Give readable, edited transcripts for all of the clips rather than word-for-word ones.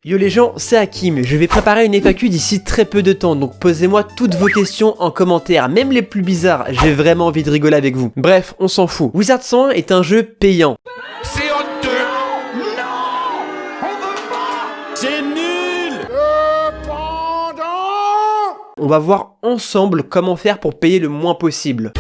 Yo les gens, c'est Hakim, je vais préparer une FAQ d'ici très peu de temps, donc posez-moi toutes vos questions en commentaire, même les plus bizarres, j'ai vraiment envie de rigoler avec vous. Bref, on s'en fout. Wizard 101 est un jeu payant. C'est honteux. Non, on veut pas. C'est nul. On va voir ensemble comment faire pour payer le moins possible.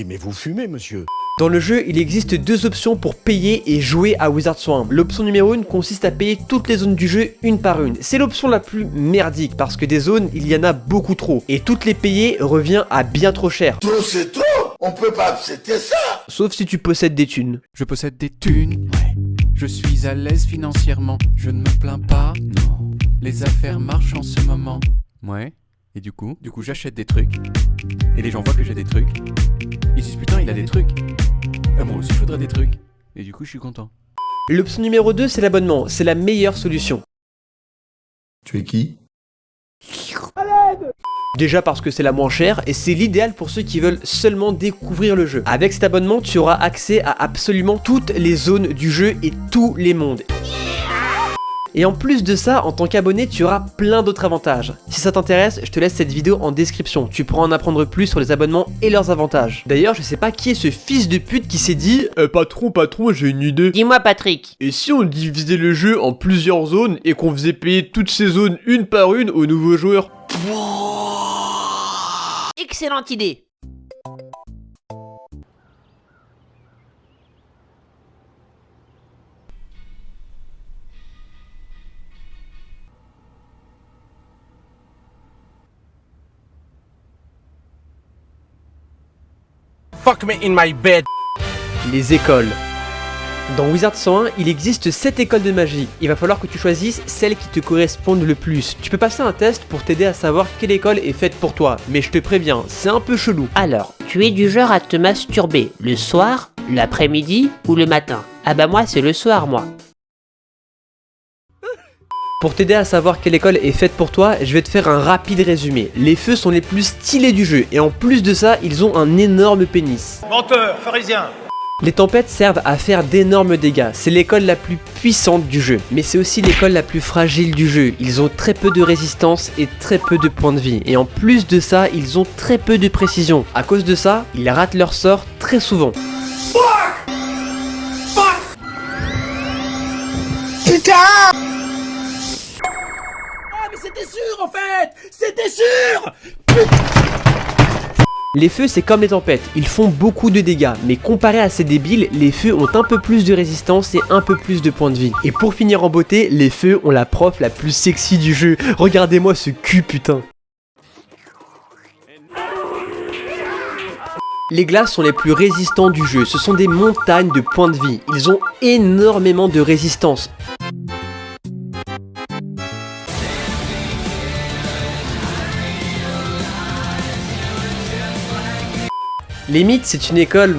Mais vous fumez, monsieur. Dans le jeu, il existe deux options pour payer et jouer à Wizard 101. L'option numéro 1 consiste à payer toutes les zones du jeu une par une. C'est l'option la plus merdique parce que des zones, il y en a beaucoup trop. Et toutes les payer revient à bien trop cher. Trop c'est trop. On peut pas accepter ça. Sauf si tu possèdes des thunes. Je possède des thunes, ouais. Je suis à l'aise financièrement, je ne me plains pas, non. Les affaires marchent en ce moment. Ouais. Et du coup j'achète des trucs. Et les gens voient que j'ai des trucs. Ils disent putain, il a des trucs. Moi aussi je voudrais des trucs. Et du coup je suis content. L'option numéro 2, c'est l'abonnement. C'est la meilleure solution. Tu es qui? Déjà parce que c'est la moins chère et c'est l'idéal pour ceux qui veulent seulement découvrir le jeu. Avec cet abonnement, tu auras accès à absolument toutes les zones du jeu et tous les mondes. Et en plus de ça, en tant qu'abonné, tu auras plein d'autres avantages. Si ça t'intéresse, je te laisse cette vidéo en description. Tu pourras en apprendre plus sur les abonnements et leurs avantages. D'ailleurs, je sais pas qui est ce fils de pute qui s'est dit patron, j'ai une idée. Dis-moi Patrick. Et si on divisait le jeu en plusieurs zones et qu'on faisait payer toutes ces zones une par une aux nouveaux joueurs? Excellente idée. Fuck me in my bed. Les écoles. Dans Wizard 101, il existe 7 écoles de magie. Il va falloir que tu choisisses celles qui te correspondent le plus. Tu peux passer un test pour t'aider à savoir quelle école est faite pour toi. Mais je te préviens, c'est un peu chelou. Alors, tu es du genre à te masturber le soir, l'après-midi ou le matin? Ah bah moi c'est le soir moi. Pour t'aider à savoir quelle école est faite pour toi, je vais te faire un rapide résumé. Les feux sont les plus stylés du jeu et en plus de ça, ils ont un énorme pénis. Menteur, pharisien. Les tempêtes servent à faire d'énormes dégâts, c'est l'école la plus puissante du jeu. Mais c'est aussi l'école la plus fragile du jeu, ils ont très peu de résistance et très peu de points de vie. Et en plus de ça, ils ont très peu de précision. À cause de ça, ils ratent leur sort très souvent. Putain! Ah mais c'était sûr en fait. C'était sûr. Les feux c'est comme les tempêtes, ils font beaucoup de dégâts, mais comparé à ces débiles, les feux ont un peu plus de résistance et un peu plus de points de vie. Et pour finir en beauté, les feux ont la prof la plus sexy du jeu. Regardez-moi ce cul putain. Les glaces sont les plus résistants du jeu, ce sont des montagnes de points de vie. Ils ont énormément de résistance. Les mythes, c'est une école...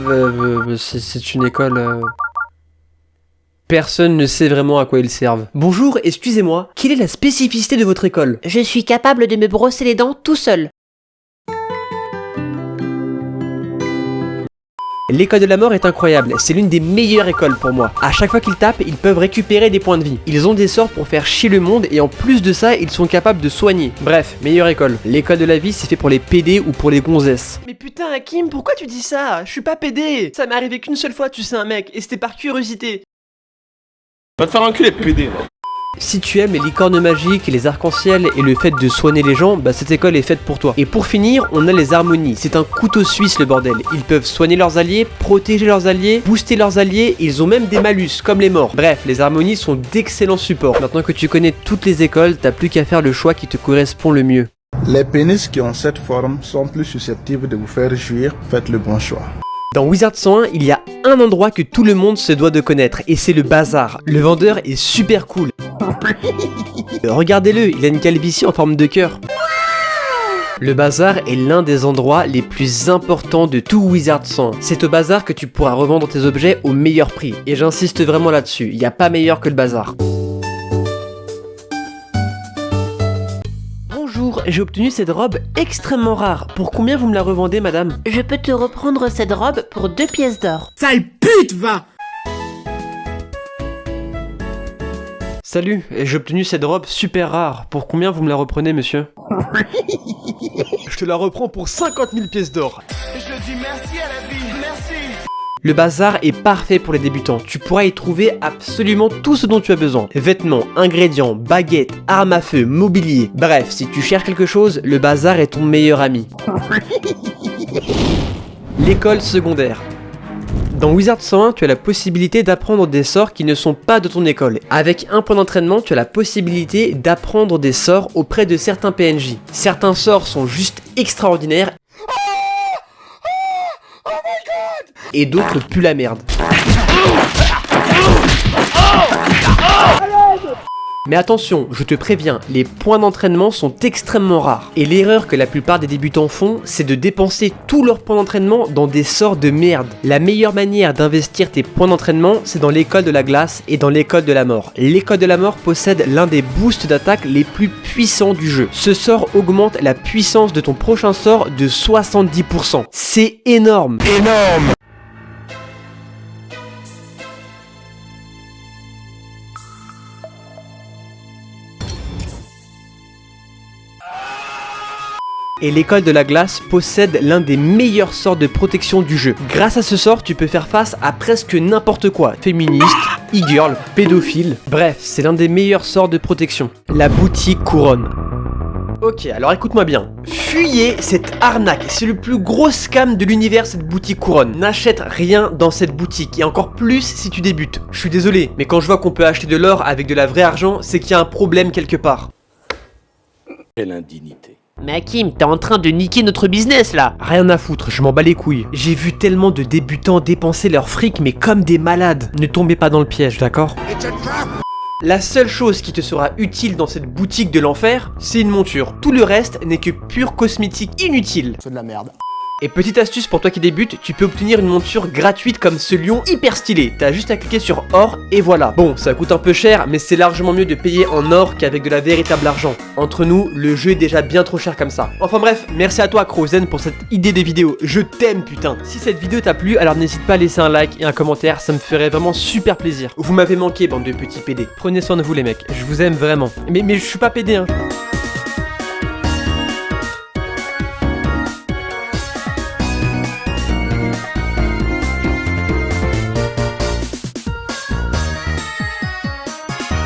Personne ne sait vraiment à quoi ils servent. Bonjour, excusez-moi, quelle est la spécificité de votre école? Je suis capable de me brosser les dents tout seul. L'école de la mort est incroyable, c'est l'une des meilleures écoles pour moi. À chaque fois qu'ils tapent, ils peuvent récupérer des points de vie. Ils ont des sorts pour faire chier le monde et en plus de ça, ils sont capables de soigner. Bref, meilleure école. L'école de la vie, c'est fait pour les PD ou pour les gonzesses. Mais putain Hakim, pourquoi tu dis ça? Je suis pas PD. Ça m'est arrivé qu'une seule fois, tu sais un mec, et c'était par curiosité. Va te faire enculer, PD. Si tu aimes les licornes magiques, les arcs-en-ciel et le fait de soigner les gens, bah cette école est faite pour toi. Et pour finir, on a les harmonies. C'est un couteau suisse le bordel. Ils peuvent soigner leurs alliés, protéger leurs alliés, booster leurs alliés, et ils ont même des malus, comme les morts. Bref, les harmonies sont d'excellents supports. Maintenant que tu connais toutes les écoles, t'as plus qu'à faire le choix qui te correspond le mieux. Les pénis qui ont cette forme sont plus susceptibles de vous faire jouir. Faites le bon choix. Dans Wizard 101, il y a un endroit que tout le monde se doit de connaître, et c'est le bazar. Le vendeur est super cool. Regardez-le, il a une calvitie en forme de cœur. Le bazar est l'un des endroits les plus importants de tout Wizard 101. C'est au bazar que tu pourras revendre tes objets au meilleur prix. Et j'insiste vraiment là-dessus, il n'y a pas meilleur que le bazar. Bonjour, j'ai obtenu cette robe extrêmement rare. Pour combien vous me la revendez, madame? Je peux te reprendre cette robe pour 2 pièces d'or. Sale pute, va. Salut, j'ai obtenu cette robe super rare. Pour combien vous me la reprenez, monsieur? Je te la reprends pour 50 000 pièces d'or. Je dis merci à la vie, merci. Le bazar est parfait pour les débutants. Tu pourras y trouver absolument tout ce dont tu as besoin. Vêtements, ingrédients, baguettes, armes à feu, mobilier. Bref, si tu cherches quelque chose, le bazar est ton meilleur ami. L'école secondaire. Dans Wizard 101, tu as la possibilité d'apprendre des sorts qui ne sont pas de ton école. Avec un point d'entraînement, tu as la possibilité d'apprendre des sorts auprès de certains PNJ. Certains sorts sont juste extraordinaires et d'autres puent la merde. Mais attention, je te préviens, les points d'entraînement sont extrêmement rares. Et l'erreur que la plupart des débutants font, c'est de dépenser tous leurs points d'entraînement dans des sorts de merde. La meilleure manière d'investir tes points d'entraînement, c'est dans l'école de la glace et dans l'école de la mort. L'école de la mort possède l'un des boosts d'attaque les plus puissants du jeu. Ce sort augmente la puissance de ton prochain sort de 70%. C'est énorme. Énorme. Et l'école de la glace possède l'un des meilleurs sorts de protection du jeu. Grâce à ce sort, tu peux faire face à presque n'importe quoi. Féministe, e-girl, pédophile, bref, c'est l'un des meilleurs sorts de protection. La boutique couronne. Ok, alors écoute-moi bien. Fuyez cette arnaque, c'est le plus gros scam de l'univers cette boutique couronne. N'achète rien dans cette boutique, et encore plus si tu débutes. Je suis désolé, mais quand je vois qu'on peut acheter de l'or avec de la vraie argent, c'est qu'il y a un problème quelque part. Quelle indignité. Mais Hakim, t'es en train de niquer notre business là. Rien à foutre, je m'en bats les couilles. J'ai vu tellement de débutants dépenser leur fric mais comme des malades. Ne tombez pas dans le piège, d'accord? La seule chose qui te sera utile dans cette boutique de l'enfer, c'est une monture. Tout le reste n'est que pure cosmétique inutile. C'est de la merde. Et petite astuce pour toi qui débute, tu peux obtenir une monture gratuite comme ce lion hyper stylé. T'as juste à cliquer sur or et voilà. Bon, ça coûte un peu cher, mais c'est largement mieux de payer en or qu'avec de la véritable argent. Entre nous, le jeu est déjà bien trop cher comme ça. Enfin bref, merci à toi Crozen pour cette idée de vidéo. Je t'aime putain. Si cette vidéo t'a plu, alors n'hésite pas à laisser un like et un commentaire, ça me ferait vraiment super plaisir. Vous m'avez manqué, bande de petits PD. Prenez soin de vous les mecs, je vous aime vraiment. Mais je suis pas PD hein.